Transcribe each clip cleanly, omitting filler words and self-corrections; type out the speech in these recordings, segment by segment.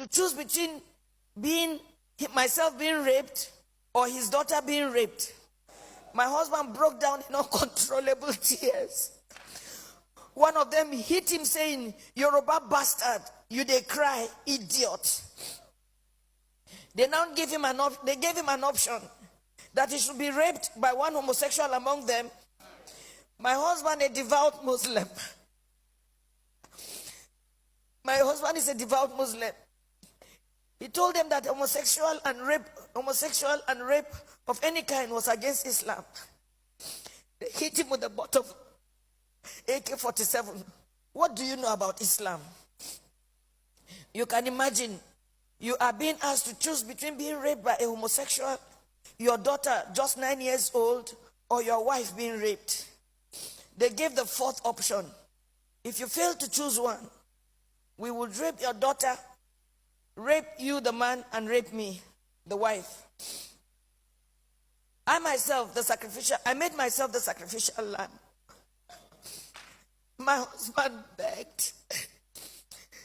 to choose between myself being raped or his daughter being raped. My husband broke down in uncontrollable tears. One of them hit him saying, "Yoruba bastard, you dey cry, idiot." They now gave him an option that he should be raped by one homosexual among them. My husband, a devout Muslim. My husband is a devout Muslim. He told them that homosexual and rape of any kind was against Islam. They hit him with the butt of AK-47. What do you know about Islam? You can imagine, you are being asked to choose between being raped by a homosexual, your daughter just 9 years old, or your wife being raped. They gave the fourth option. If you fail to choose one, we would rape your daughter, rape you, the man, and rape me, the wife. I made myself the sacrificial lamb. My husband begged,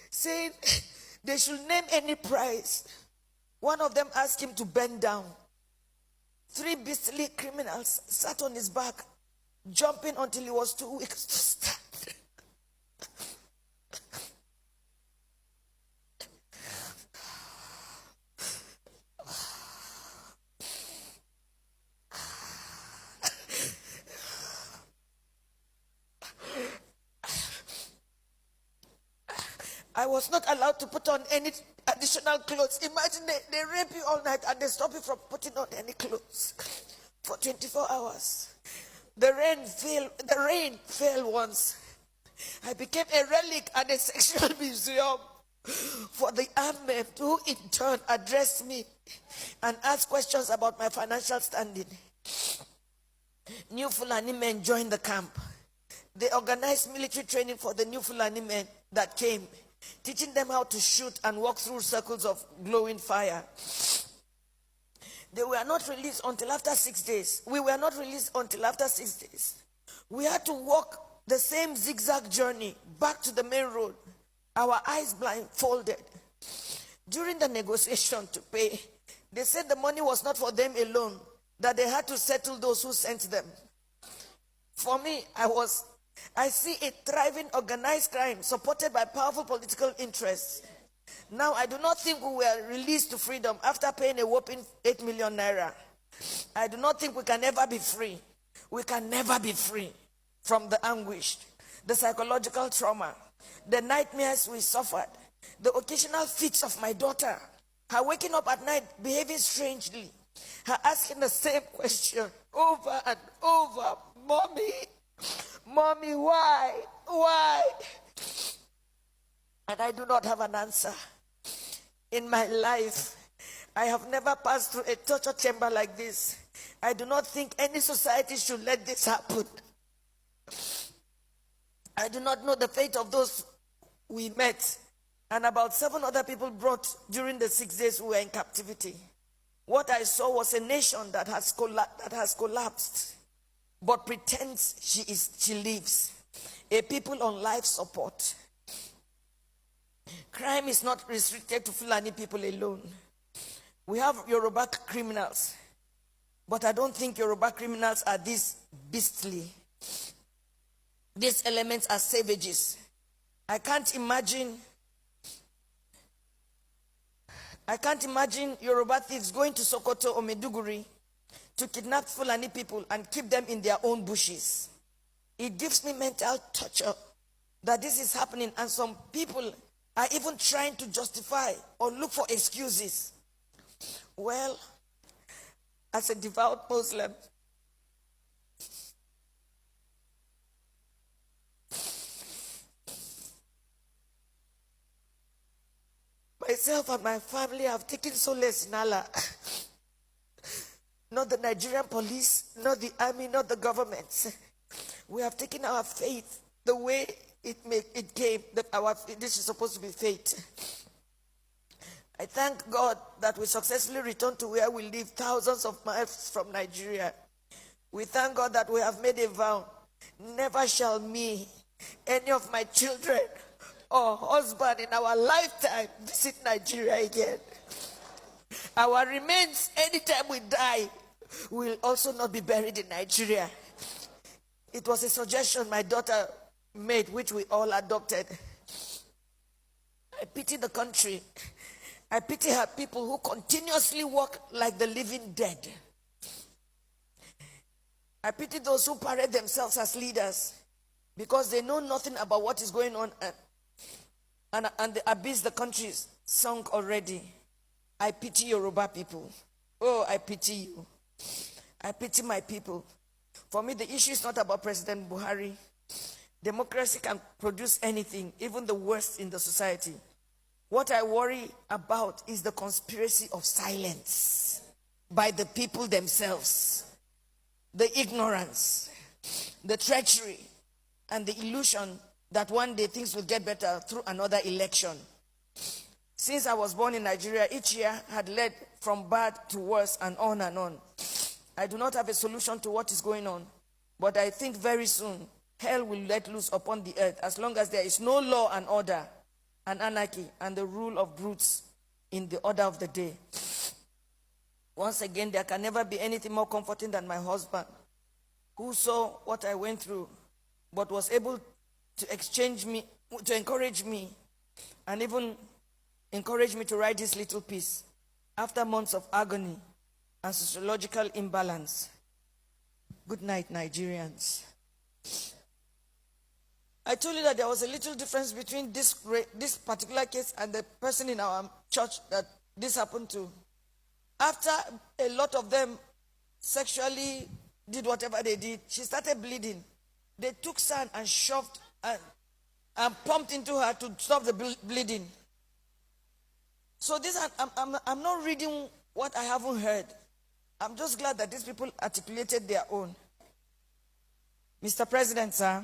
saying they should name any price. One of them asked him to bend down. 3 beastly criminals sat on his back, jumping until he was too weak to stand. I was not allowed to put on any additional clothes. Imagine they rape you all night and they stop you from putting on any clothes for 24 hours. The rain fell once. I became a relic at a sexual museum for the armed men who in turn addressed me and asked questions about my financial standing. New Fulani men joined the camp. They organized military training for the new Fulani men that came, teaching them how to shoot and walk through circles of glowing fire. They were not released until after 6 days. We were not released until after 6 days. We had to walk the same zigzag journey back to the main road, our eyes blindfolded. During the negotiation to pay, they said the money was not for them alone, that they had to settle those who sent them. For me, I see a thriving organized crime supported by powerful political interests. Now, I do not think we were released to freedom after paying a whopping 8 million naira. I do not think we can ever be free. We can never be free from the anguish, the psychological trauma, the nightmares we suffered, the occasional fits of my daughter, her waking up at night behaving strangely, her asking the same question over and over, Mommy, why? And I do not have an answer. In my life, I have never passed through a torture chamber like this. I do not think any society should let this happen. I do not know the fate of those we met and about 7 other people brought during the 6 days we were in captivity. What I saw was a nation that has collapsed, but pretends she lives. A people on life support. Crime is not restricted to Fulani people alone. We have Yoruba criminals, but I don't think Yoruba criminals are this beastly. These elements are savages. I can't imagine Yoruba thieves going to Sokoto or Maiduguri to kidnap Fulani people and keep them in their own bushes. It gives me mental torture that this is happening, and some people are even trying to justify or look for excuses. Well, as a devout Muslim, myself and my family have taken solace in Allah. Not the Nigerian police, not the army, not the government. We have taken our faith the way it came. This is supposed to be fate. I thank God that we successfully returned to where we live, thousands of miles from Nigeria. We thank God that we have made a vow. Never shall me, any of my children, or husband in our lifetime visit Nigeria again. Our remains, anytime we die, will also not be buried in Nigeria. It was a suggestion my daughter made, which we all adopted. I pity the country. I pity her people who continuously walk like the living dead. I pity those who parade themselves as leaders because they know nothing about what is going on and the abyss the country is sunk already. I pity Yoruba people. Oh, I pity you. I pity my people. For me, the issue is not about President Buhari. Democracy can produce anything, even the worst in the society. What I worry about is the conspiracy of silence by the people themselves, the ignorance, the treachery, and the illusion that one day things will get better through another election. Since I was born in Nigeria, each year had led from bad to worse and on and on. I do not have a solution to what is going on, but I think very soon hell will let loose upon the earth as long as there is no law and order and anarchy and the rule of brutes in the order of the day. Once again, there can never be anything more comforting than my husband, who saw what I went through, but was able to encourage me, and even encourage me to write this little piece after months of agony and sociological imbalance. Good night, Nigerians. I told you that there was a little difference between this particular case and the person in our church that this happened to. After a lot of them sexually did whatever they did, she started bleeding. They took sand and shoved and pumped into her to stop the bleeding. So this, I'm not reading what I haven't heard. I'm just glad that these people articulated their own. Mr. President, sir,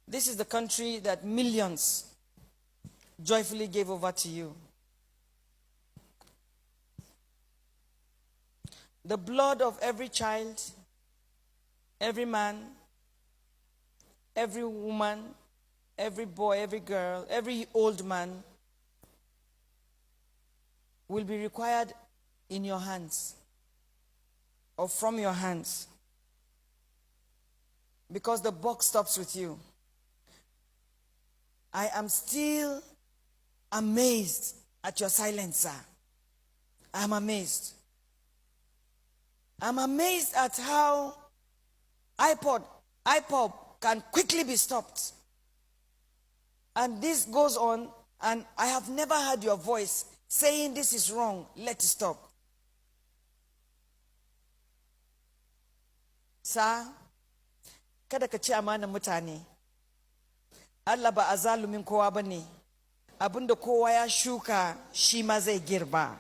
this is the country that millions joyfully gave over to you. The blood of every child, every man, every woman, every boy, every girl, every old man will be required in your hands or from your hands, because the buck stops with you. I am still amazed at your silence, sir. I'm amazed. I'm amazed at how iPod can quickly be stopped. And this goes on, and I have never heard your voice saying this is wrong, let it stop. Sir, kada ka ci amanar mutane. Allah ba azalumin kowa bane. Abinda kowa ya shuka shi ma zai girba.